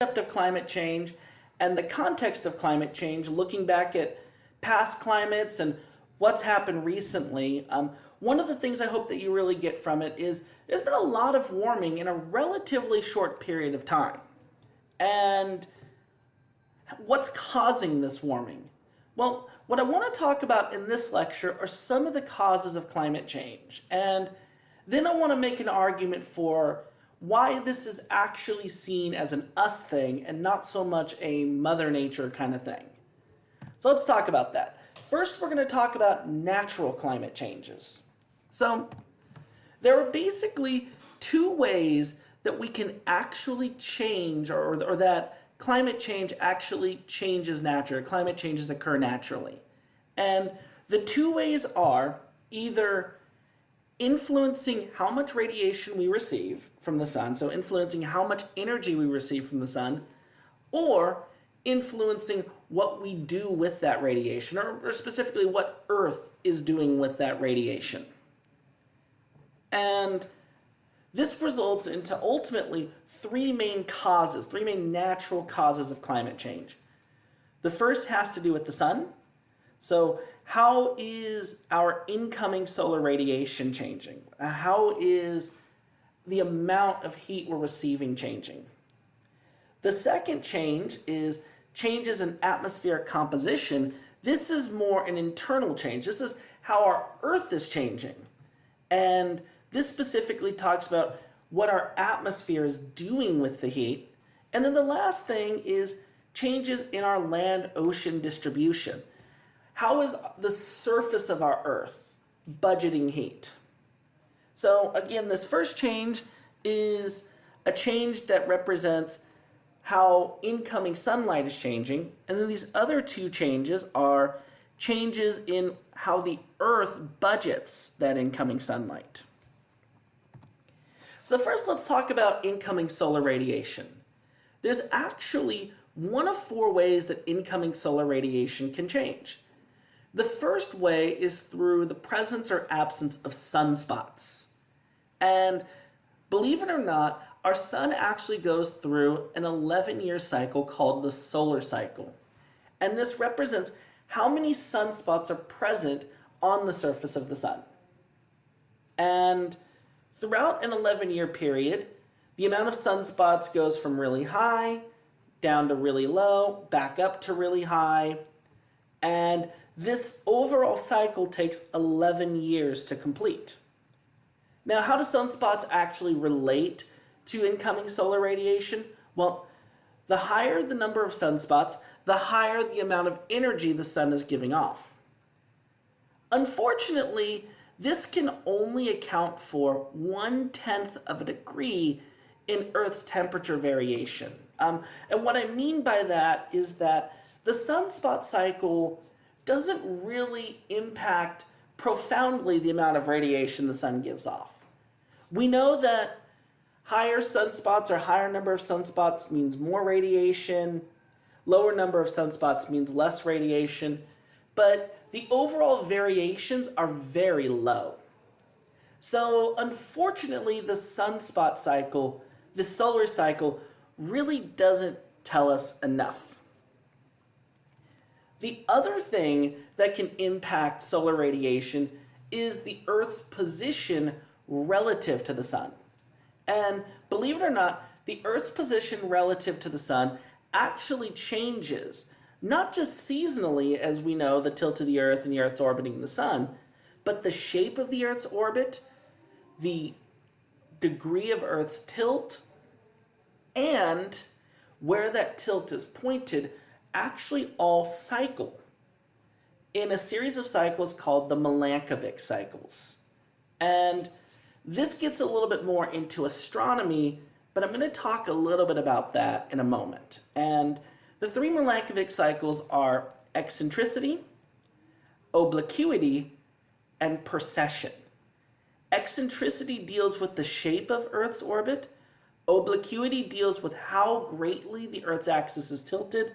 concept of climate change and the context of climate change, looking back at past climates and what's happened recently, one of the things I hope that you really get from it is there's been a lot of warming in a relatively short period of time. And what's causing this warming? Well, what I want to talk about in this lecture are some of the causes of climate change. And then I want to make an argument for why this is actually seen as an us thing and not so much a Mother Nature kind of thing. So let's talk about that. First, we're going to talk about natural climate changes. So there are basically two ways that we can actually change or that climate change actually changes naturally, climate changes occur naturally. And the two ways are either influencing how much radiation we receive from the sun, so influencing how much energy we receive from the sun, or influencing what we do with that radiation, or specifically what Earth is doing with that radiation. And this results into ultimately three main natural causes of climate change. The first has to do with the sun. So how is our incoming solar radiation changing? How is the amount of heat we're receiving changing? The second change is changes in atmospheric composition. This is more an internal change. This is how our Earth is changing. And this specifically talks about what our atmosphere is doing with the heat. And then the last thing is changes in our land-ocean distribution. How is the surface of our Earth budgeting heat? So again, this first change is a change that represents how incoming sunlight is changing. And then these other two changes are changes in how the Earth budgets that incoming sunlight. So first, let's talk about incoming solar radiation. There's actually one of four ways that incoming solar radiation can change. The first way is through the presence or absence of sunspots. And believe it or not, our sun actually goes through an 11-year cycle called the solar cycle. And this represents how many sunspots are present on the surface of the sun. And throughout an 11-year period, the amount of sunspots goes from really high, down to really low, back up to really high, and this overall cycle takes 11 years to complete. Now, how do sunspots actually relate to incoming solar radiation? Well, the higher the number of sunspots, the higher the amount of energy the sun is giving off. Unfortunately, this can only account for 1/10 of a degree in Earth's temperature variation. And what I mean by that is that the sunspot cycle doesn't really impact profoundly the amount of radiation the sun gives off. We know that higher sunspots or higher number of sunspots means more radiation, lower number of sunspots means less radiation, but the overall variations are very low. So unfortunately, the sunspot cycle, the solar cycle, really doesn't tell us enough. The other thing that can impact solar radiation is the Earth's position relative to the sun. And believe it or not, the Earth's position relative to the sun actually changes, not just seasonally, as we know, the tilt of the Earth and the Earth's orbiting the sun, but the shape of the Earth's orbit, the degree of Earth's tilt, and where that tilt is pointed actually all cycle in a series of cycles called the Milankovitch cycles. And this gets a little bit more into astronomy, but I'm going to talk a little bit about that in a moment. And the three Milankovitch cycles are eccentricity, obliquity, and Percession. Eccentricity deals with the shape of Earth's orbit. Obliquity deals with how greatly the Earth's axis is tilted.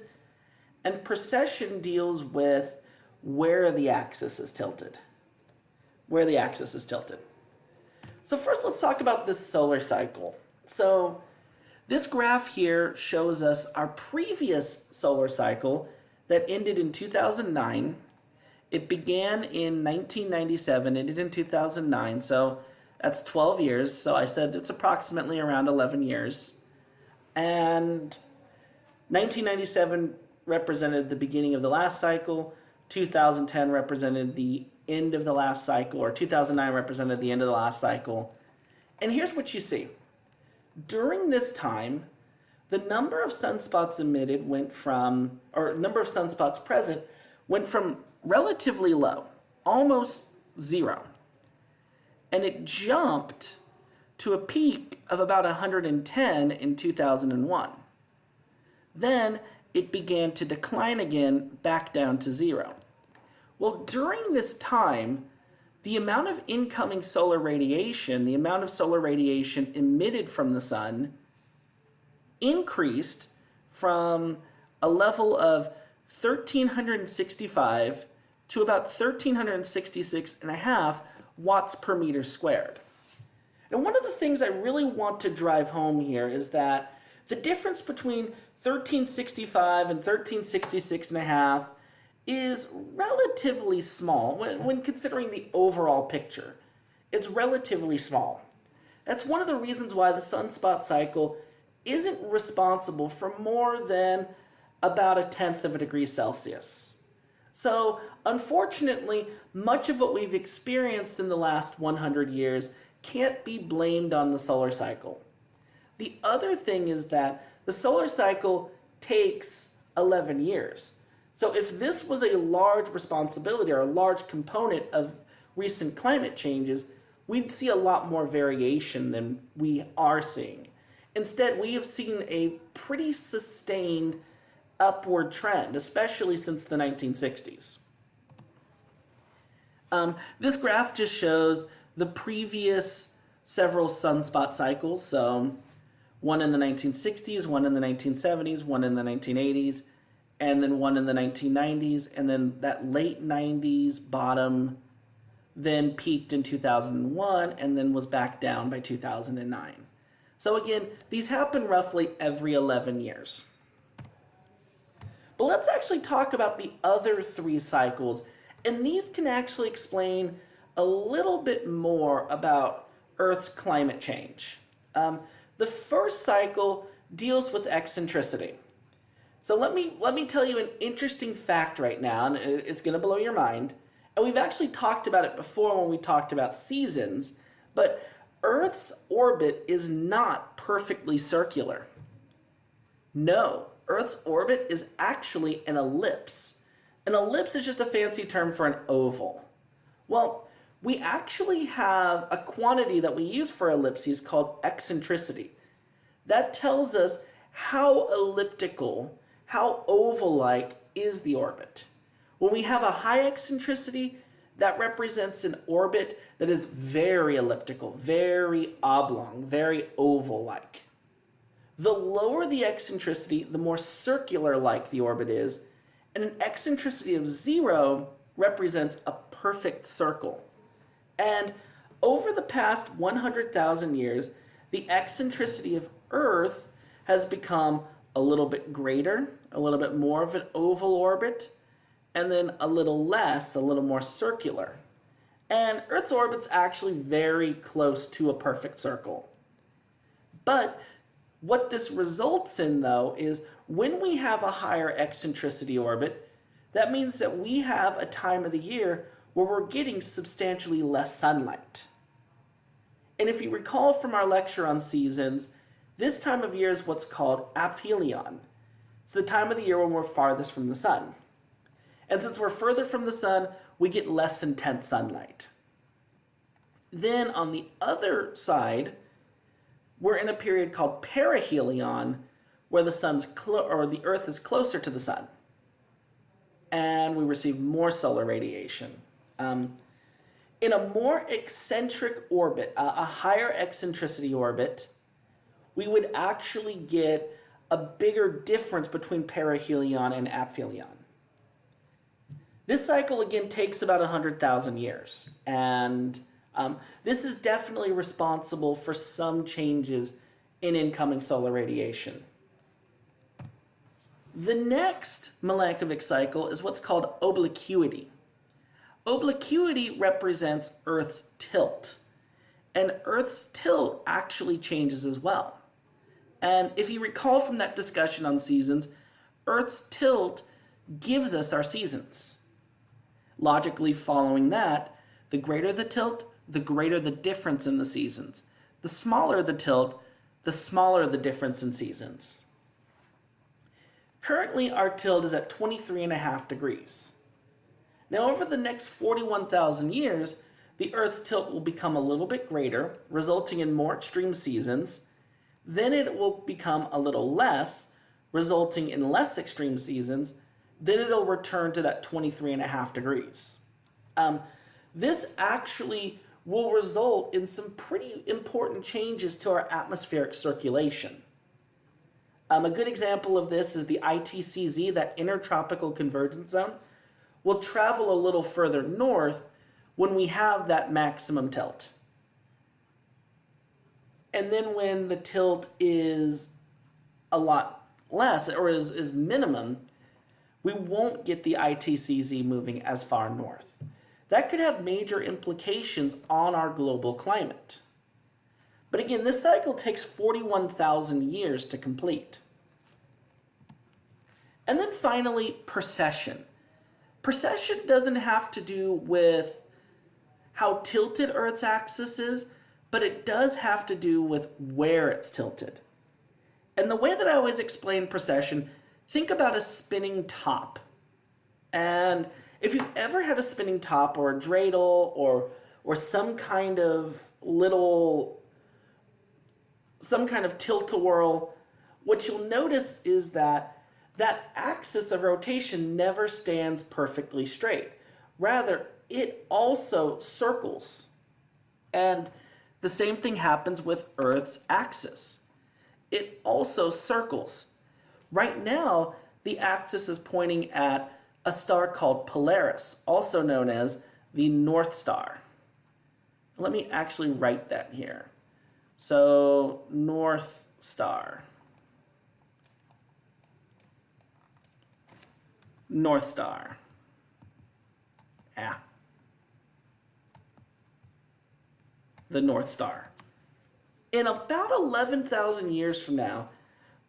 And Percession deals with where the axis is tilted. So first, let's talk about this solar cycle. So This graph here shows us our previous solar cycle that ended in 2009. It began in 1997, ended in 2009, so that's 12 years. So I said it's approximately around 11 years. And 1997 represented the beginning of the last cycle, 2010 represented the end of the last cycle, or 2009 represented the end of the last cycle. And here's what you see. During this time, the number of sunspots emitted went from, or number of sunspots present went from relatively low, almost zero. And it jumped to a peak of about 110 in 2001. Then it began to decline again back down to zero. Well, during this time, the amount of incoming solar radiation, the amount of solar radiation emitted from the sun, increased from a level of 1,365 to about 1,366.5 watts per meter squared. And one of the things I really want to drive home here is that the difference between 1365 and 1366.5 is relatively small when considering the overall picture. It's relatively small. That's one of the reasons why the sunspot cycle isn't responsible for more than about 1/10 of a degree Celsius. So, unfortunately, much of what we've experienced in the last 100 years can't be blamed on the solar cycle. The other thing is that the solar cycle takes 11 years. So if this was a large responsibility or a large component of recent climate changes, we'd see a lot more variation than we are seeing. Instead, we have seen a pretty sustained upward trend, especially since the 1960s. This graph just shows the previous several sunspot cycles. So one in the 1960s, one in the 1970s, one in the 1980s, and then one in the 1990s, and then that late 90s bottom then peaked in 2001 and then was back down by 2009. So again, these happen roughly every 11 years. But let's actually talk about the other three cycles, and these can actually explain a little bit more about Earth's climate change. The first cycle deals with eccentricity. So let me tell you an interesting fact right now, and it's going to blow your mind. And we've actually talked about it before when we talked about seasons, but Earth's orbit is not perfectly circular. No, Earth's orbit is actually an ellipse. An ellipse is just a fancy term for an oval. Well, we actually have a quantity that we use for ellipses called eccentricity. That tells us how elliptical, how oval-like is the orbit. When we have a high eccentricity, that represents an orbit that is very elliptical, very oblong, very oval-like. The lower the eccentricity, the more circular-like the orbit is, and an eccentricity of 0 represents a perfect circle. And over the past 100,000 years, the eccentricity of Earth has become a little bit greater, a little bit more of an oval orbit, and then a little less, a little more circular. And Earth's orbit's actually very close to a perfect circle. But what this results in, though, is when we have a higher eccentricity orbit, that means that we have a time of the year where we're getting substantially less sunlight. And if you recall from our lecture on seasons, this time of year is what's called aphelion. It's the time of the year when we're farthest from the sun. And since we're further from the sun, we get less intense sunlight. Then on the other side, we're in a period called perihelion, where the the Earth is closer to the sun, and we receive more solar radiation. In a more eccentric orbit, a higher eccentricity orbit, we would actually get a bigger difference between perihelion and aphelion. This cycle, again, takes about 100,000 years, and this is definitely responsible for some changes in incoming solar radiation. The next Milankovitch cycle is what's called obliquity. Obliquity represents Earth's tilt, and Earth's tilt actually changes as well. And if you recall from that discussion on seasons, Earth's tilt gives us our seasons. Logically following that, the greater the tilt, the greater the difference in the seasons. The smaller the tilt, the smaller the difference in seasons. Currently, our tilt is at 23.5 degrees. Now, over the next 41,000 years, the Earth's tilt will become a little bit greater, resulting in more extreme seasons. Then it will become a little less, resulting in less extreme seasons. Then it'll return to that 23.5 degrees. This actually will result in some pretty important changes to our atmospheric circulation. A good example of this is the ITCZ, that intertropical convergence zone, will travel a little further north when we have that maximum tilt. And then when the tilt is a lot less, or is minimum, we won't get the ITCZ moving as far north. That could have major implications on our global climate. But again, this cycle takes 41,000 years to complete. And then finally, Percession. Percession doesn't have to do with how tilted Earth's axis is, but it does have to do with where it's tilted. And the way that I always explain Percession, think about a spinning top. And if you've ever had a spinning top or a dreidel or some kind of tilt-a-whirl, what you'll notice is that axis of rotation never stands perfectly straight. Rather, it also circles. And the same thing happens with Earth's axis. It also circles. Right now, the axis is pointing at a star called Polaris, also known as the North Star. Let me actually write that here. So, North Star. North Star. The North Star. In about 11,000 years from now,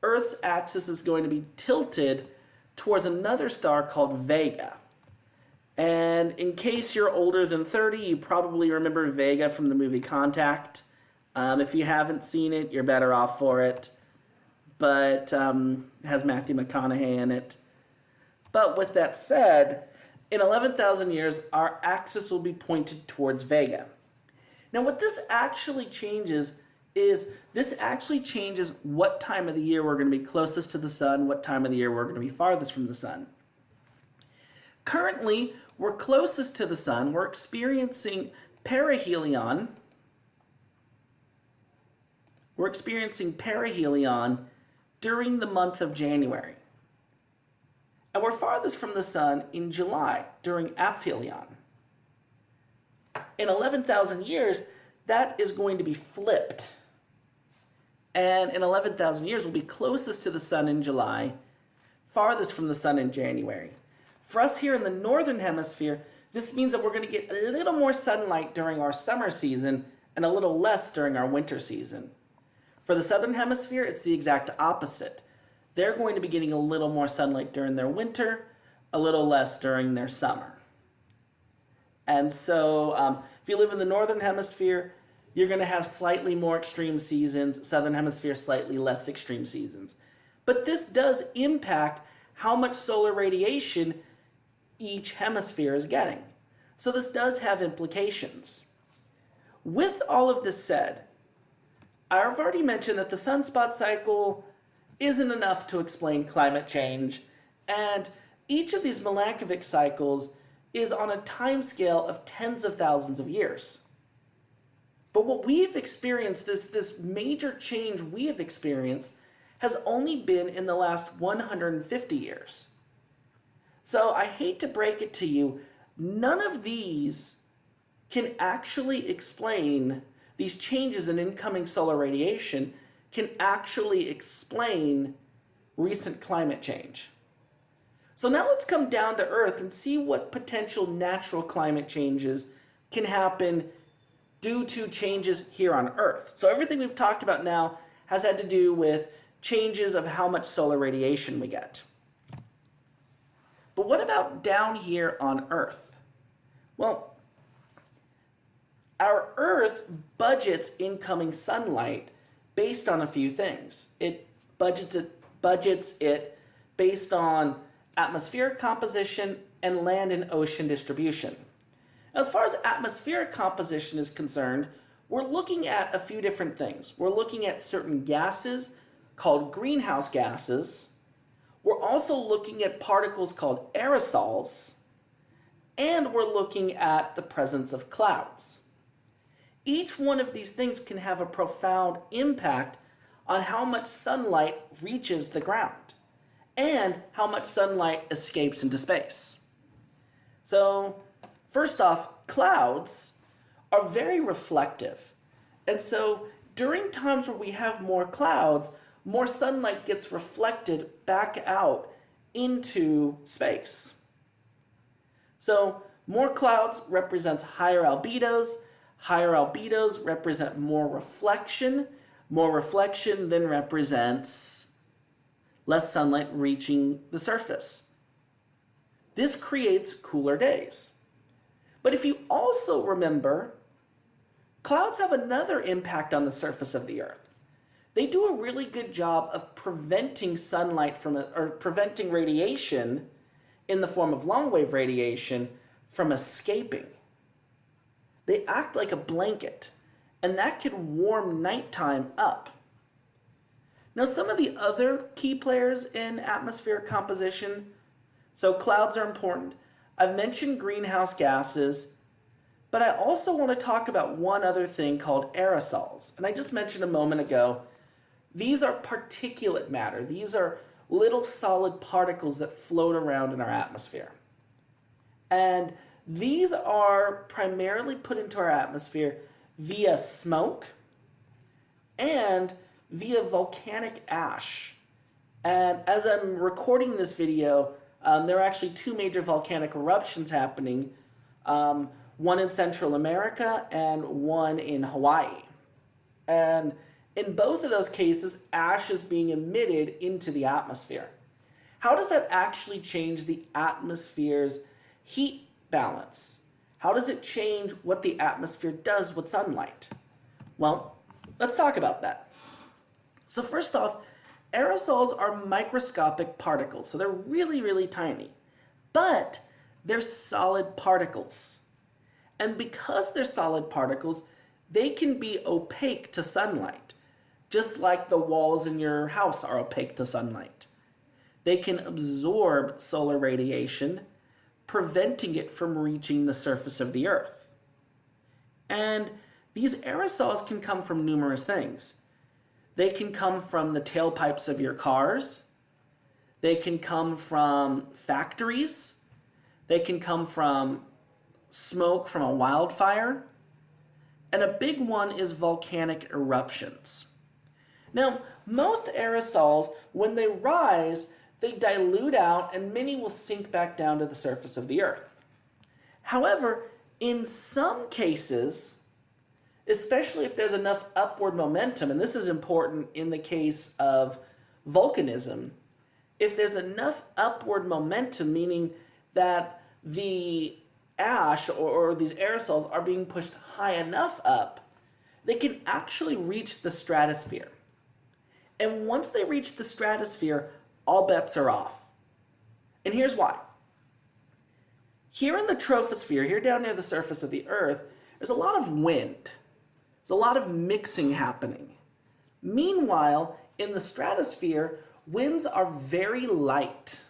Earth's axis is going to be tilted towards another star called Vega. And in case you're older than 30, you probably remember Vega from the movie Contact. If you haven't seen it, you're better off for it. But it has Matthew McConaughey in it. But with that said, in 11,000 years, our axis will be pointed towards Vega. Now, what this actually changes is what time of the year we're going to be closest to the sun, what time of the year we're going to be farthest from the sun. Currently, we're closest to the sun. We're experiencing perihelion. We're experiencing perihelion during the month of January. And we're farthest from the sun in July during aphelion. In 11,000 years, that is going to be flipped. And in 11,000 years, we'll be closest to the sun in July, farthest from the sun in January. For us here in the northern hemisphere, this means that we're going to get a little more sunlight during our summer season and a little less during our winter season. For the southern hemisphere, it's the exact opposite. They're going to be getting a little more sunlight during their winter, a little less during their summer. And so if you live in the northern hemisphere, you're going to have slightly more extreme seasons, southern hemisphere slightly less extreme seasons. But this does impact how much solar radiation each hemisphere is getting. So this does have implications. With all of this said, I've already mentioned that the sunspot cycle isn't enough to explain climate change, and each of these Milankovitch cycles is on a time scale of tens of thousands of years. But what we've experienced, this major change we have experienced, has only been in the last 150 years. So I hate to break it to you, none of these can actually explain, these changes in incoming solar radiation can actually explain recent climate change. So now let's come down to Earth and see what potential natural climate changes can happen due to changes here on Earth. So everything we've talked about now has had to do with changes of how much solar radiation we get. But what about down here on Earth? Well, our Earth budgets incoming sunlight based on a few things. It budgets it based on atmospheric composition and land and ocean distribution. As far as atmospheric composition is concerned, we're looking at a few different things. We're looking at certain gases called greenhouse gases. We're also looking at particles called aerosols, and we're looking at the presence of clouds. Each one of these things can have a profound impact on how much sunlight reaches the ground and how much sunlight escapes into space. So, first off, clouds are very reflective. And so, during times where we have more clouds, more sunlight gets reflected back out into space. So, more clouds represents higher albedos. Higher albedos represent more reflection. More reflection then represents less sunlight reaching the surface. This creates cooler days. But if you also remember, clouds have another impact on the surface of the Earth. They do a really good job of preventing sunlight or preventing radiation in the form of long-wave radiation from escaping. They act like a blanket, and that can warm nighttime up. Now, some of the other key players in atmospheric composition, so clouds are important. I've mentioned greenhouse gases, but I also want to talk about one other thing called aerosols. And I just mentioned a moment ago, these are particulate matter. These are little solid particles that float around in our atmosphere. And these are primarily put into our atmosphere via smoke and via volcanic ash. And as I'm recording this video, there are actually two major volcanic eruptions happening, one in Central America and one in Hawaii. And in both of those cases, ash is being emitted into the atmosphere. How does that actually change the atmosphere's heat balance? How does it change what the atmosphere does with sunlight? Well, let's talk about that. So first off, aerosols are microscopic particles, so they're really, really tiny, but they're solid particles. And because they're solid particles, they can be opaque to sunlight, just like the walls in your house are opaque to sunlight. They can absorb solar radiation, preventing it from reaching the surface of the Earth. And these aerosols can come from numerous things. They can come from the tailpipes of your cars. They can come from factories. They can come from smoke from a wildfire. And a big one is volcanic eruptions. Now, most aerosols, when they rise, they dilute out and many will sink back down to the surface of the Earth. However, in some cases, especially if there's enough upward momentum, and this is important in the case of volcanism, if there's enough upward momentum, meaning that the ash or these aerosols are being pushed high enough up, they can actually reach the stratosphere. And once they reach the stratosphere, all bets are off. And here's why. Here in the troposphere, here down near the surface of the Earth, there's a lot of wind. There's a lot of mixing happening. Meanwhile, in the stratosphere, winds are very light.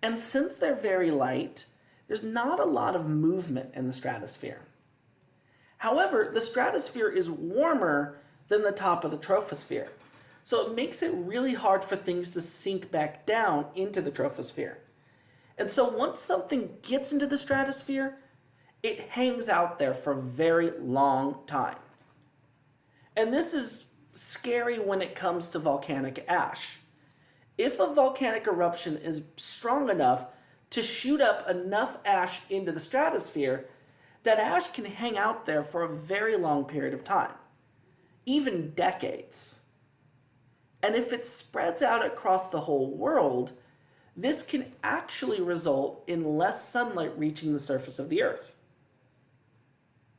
And since they're very light, there's not a lot of movement in the stratosphere. However, the stratosphere is warmer than the top of the troposphere. So it makes it really hard for things to sink back down into the troposphere. And so once something gets into the stratosphere, it hangs out there for a very long time. And this is scary when it comes to volcanic ash. If a volcanic eruption is strong enough to shoot up enough ash into the stratosphere, that ash can hang out there for a very long period of time, even decades. And if it spreads out across the whole world, this can actually result in less sunlight reaching the surface of the Earth.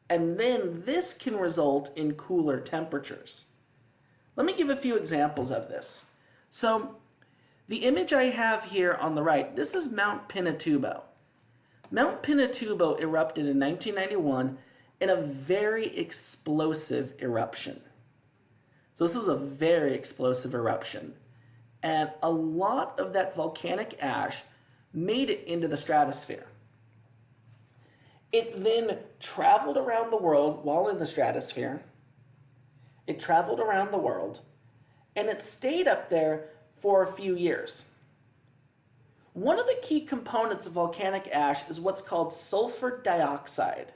And then this can result in cooler temperatures. Let me give a few examples of this. So, the image I have here on the right, this is Mount Pinatubo. Mount Pinatubo erupted in 1991 in a very explosive eruption. So this was a very explosive eruption. And a lot of that volcanic ash made it into the stratosphere. It then traveled around the world while in the stratosphere. It traveled around the world, and it stayed up there for a few years. One of the key components of volcanic ash is what's called sulfur dioxide.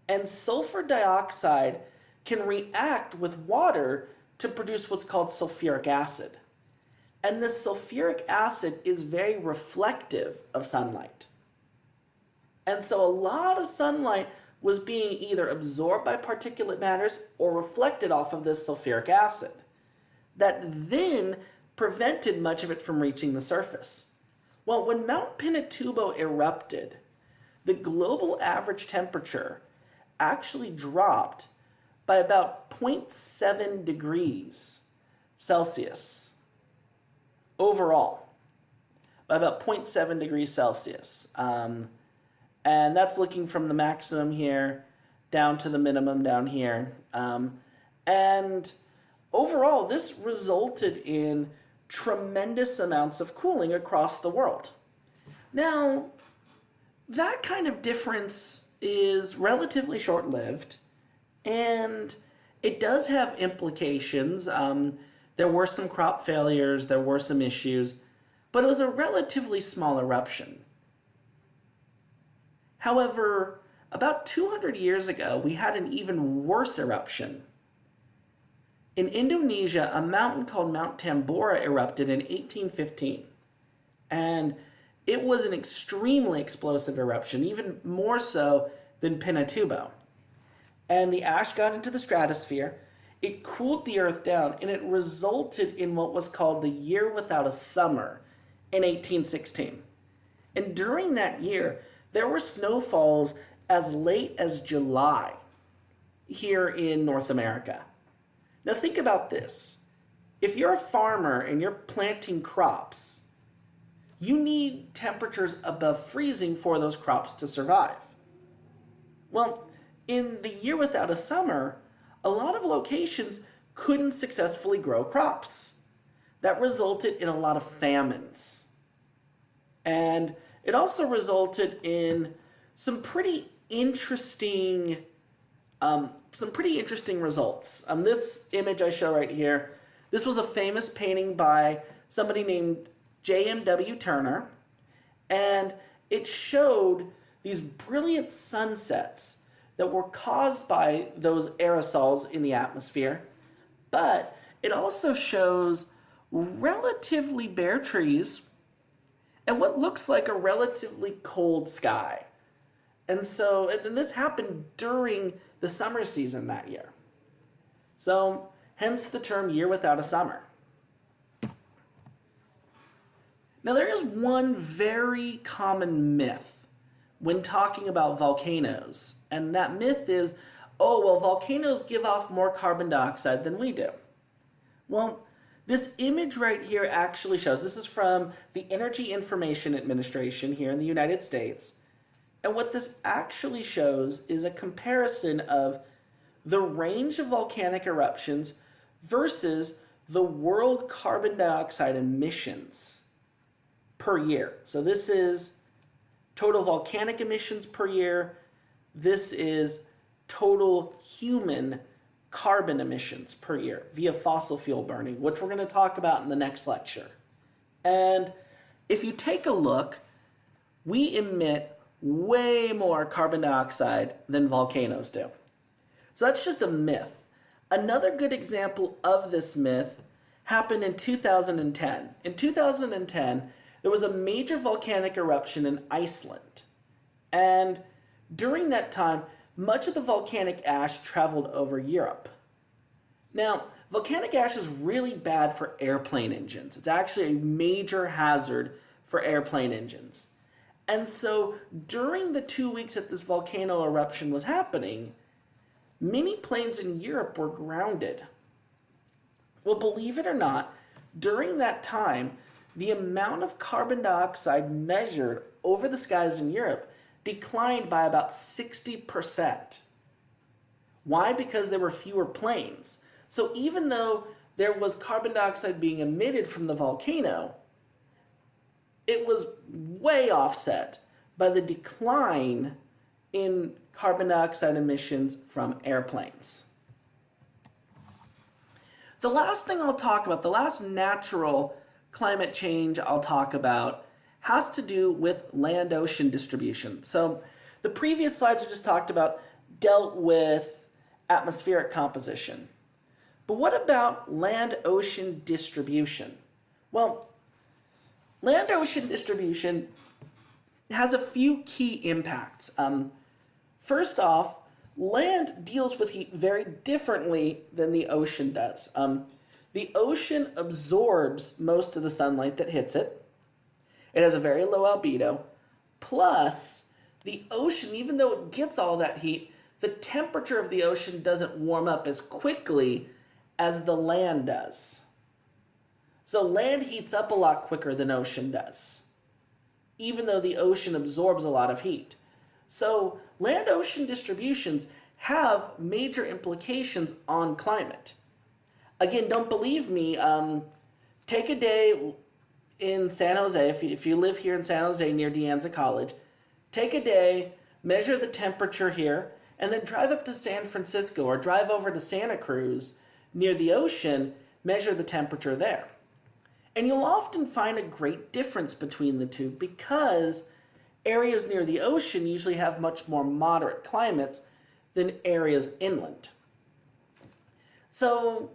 And sulfur dioxide can react with water to produce what's called sulfuric acid. And this sulfuric acid is very reflective of sunlight. And so a lot of sunlight was being either absorbed by particulate matters or reflected off of this sulfuric acid. That then prevented much of it from reaching the surface. Well, when Mount Pinatubo erupted, the global average temperature actually dropped by about 0.7 degrees Celsius overall, by about 0.7 degrees Celsius. And that's looking from the maximum here down to the minimum down here. And overall, this resulted in tremendous amounts of cooling across the world. Now, that kind of difference is relatively short-lived, and it does have implications. There were some crop failures, there were some issues, but it was a relatively small eruption. However, about 200 years ago, we had an even worse eruption. In Indonesia, a mountain called Mount Tambora erupted in 1815. And it was an extremely explosive eruption, even more so than Pinatubo. And the ash got into the stratosphere, it cooled the Earth down, and it resulted in what was called the Year Without a Summer in 1816. And during that year, there were snowfalls as late as July here in North America. Now think about this. If you're a farmer and you're planting crops, you need temperatures above freezing for those crops to survive. Well, in the Year Without a Summer, a lot of locations couldn't successfully grow crops. That resulted in a lot of famines. And it also resulted in some pretty interesting results. This image I show right here, this was a famous painting by somebody named J.M.W. Turner, and it showed these brilliant sunsets that were caused by those aerosols in the atmosphere, but it also shows relatively bare trees and what looks like a relatively cold sky. And this happened during the summer season that year. So, hence the term Year Without a Summer. Now, there is one very common myth when talking about volcanoes, and that myth is, oh, well, volcanoes give off more carbon dioxide than we do. Well, this image right here actually shows, this is from the Energy Information Administration here in the United States, and what this actually shows is a comparison of the range of volcanic eruptions versus the world carbon dioxide emissions per year. So this is total volcanic emissions per year. This is total human carbon emissions per year via fossil fuel burning, which we're going to talk about in the next lecture. And if you take a look, we emit way more carbon dioxide than volcanoes do. So that's just a myth. Another good example of this myth happened in 2010. In 2010, there was a major volcanic eruption in Iceland. And during that time, much of the volcanic ash traveled over Europe. Now, volcanic ash is really bad for airplane engines. It's actually a major hazard for airplane engines. And so during the 2 weeks that this volcano eruption was happening, many planes in Europe were grounded. Well, believe it or not, during that time, the amount of carbon dioxide measured over the skies in Europe declined by about 60%. Why? Because there were fewer planes. So even though there was carbon dioxide being emitted from the volcano, it was way offset by the decline in carbon dioxide emissions from airplanes. The last thing I'll talk about, the last natural climate change I'll talk about, has to do with land-ocean distribution. So the previous slides I just talked about dealt with atmospheric composition. But what about land-ocean distribution? Well, land-ocean distribution has a few key impacts. First off, land deals with heat very differently than the ocean does. The ocean absorbs most of the sunlight that hits it. It has a very low albedo. Plus, the ocean, even though it gets all that heat, the temperature of the ocean doesn't warm up as quickly as the land does. So land heats up a lot quicker than ocean does, even though the ocean absorbs a lot of heat. So land-ocean distributions have major implications on climate. Again, don't believe me. Take a day in San Jose, if you live here in San Jose near De Anza College, take a day, measure the temperature here, and then drive up to San Francisco or drive over to Santa Cruz near the ocean, measure the temperature there. And you'll often find a great difference between the two because areas near the ocean usually have much more moderate climates than areas inland. So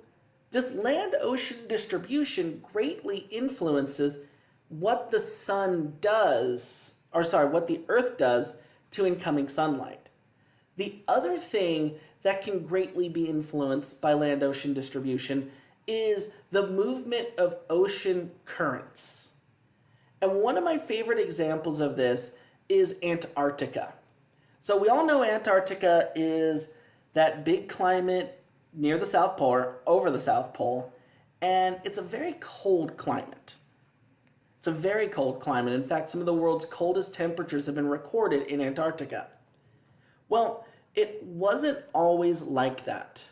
this land-ocean distribution greatly influences what the sun does, what the Earth does to incoming sunlight. The other thing that can greatly be influenced by land-ocean distribution is the movement of ocean currents. And one of my favorite examples of this is Antarctica. So we all know Antarctica is that big climate near the South Pole, or over the South Pole, and it's a very cold climate. It's a very cold climate. In fact, some of the world's coldest temperatures have been recorded in Antarctica. Well, it wasn't always like that.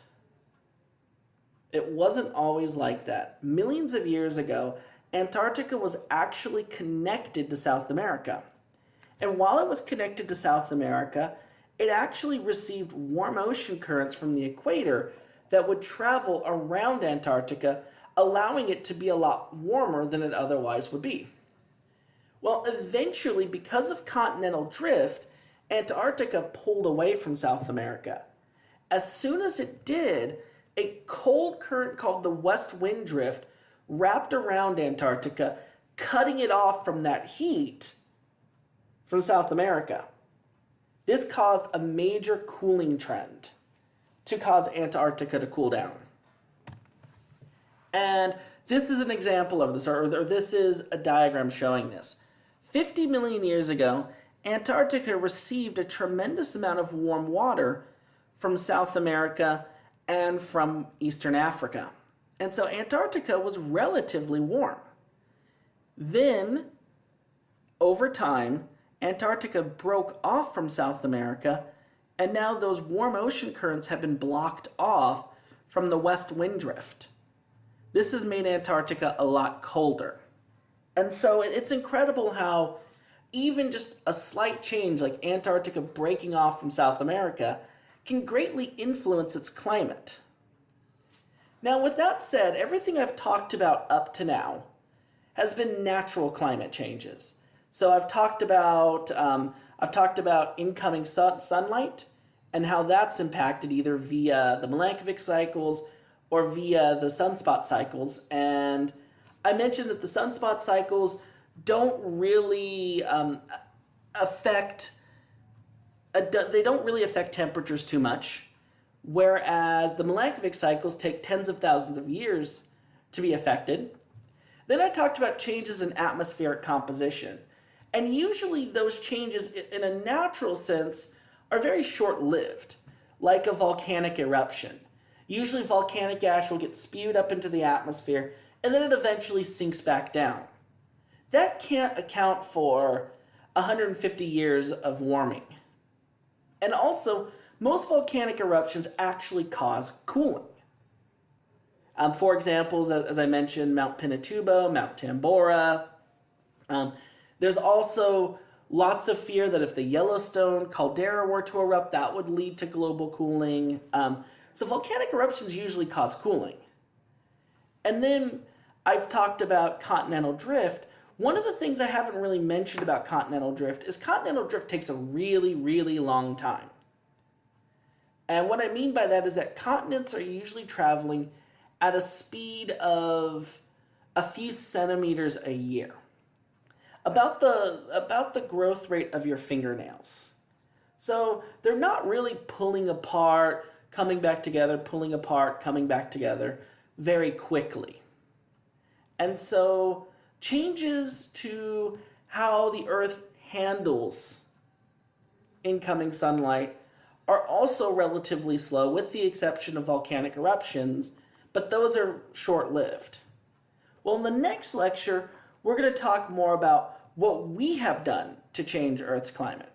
It wasn't always like that. Millions of years ago, Antarctica was actually connected to South America. And while it was connected to South America, it actually received warm ocean currents from the equator that would travel around Antarctica, allowing it to be a lot warmer than it otherwise would be. Well, eventually, because of continental drift, Antarctica pulled away from South America. As soon as it did, a cold current called the west wind drift wrapped around Antarctica, cutting it off from that heat from South America. This caused a major cooling trend to cause Antarctica to cool down. And this is an example of this, or this is a diagram showing this. 50 million years ago, Antarctica received a tremendous amount of warm water from South America and from Eastern Africa. And so Antarctica was relatively warm. Then, over time, Antarctica broke off from South America, and now those warm ocean currents have been blocked off from the west wind drift. This has made Antarctica a lot colder. And so it's incredible how even just a slight change like Antarctica breaking off from South America can greatly influence its climate. Now, with that said, everything I've talked about up to now has been natural climate changes. So I've talked about incoming sunlight and how that's impacted either via the Milankovitch cycles or via the sunspot cycles. And I mentioned that the sunspot cycles don't really affect temperatures too much, whereas the Milankovitch cycles take tens of thousands of years to be affected. Then I talked about changes in atmospheric composition. And usually those changes in a natural sense are very short-lived, like a volcanic eruption. Usually volcanic ash will get spewed up into the atmosphere and then it eventually sinks back down. That can't account for 150 years of warming. And also, most volcanic eruptions actually cause cooling. For example, as I mentioned, Mount Pinatubo, Mount Tambora. There's also lots of fear that if the Yellowstone caldera were to erupt, that would lead to global cooling. So volcanic eruptions usually cause cooling. And then I've talked about continental drift. One of the things I haven't really mentioned about continental drift is continental drift takes a really, really long time. And what I mean by that is that continents are usually traveling at a speed of a few centimeters a year. About the growth rate of your fingernails. So they're not really pulling apart, coming back together, pulling apart, coming back together very quickly. And so changes to how the Earth handles incoming sunlight are also relatively slow, with the exception of volcanic eruptions, but those are short-lived. Well, in the next lecture, we're going to talk more about what we have done to change Earth's climate.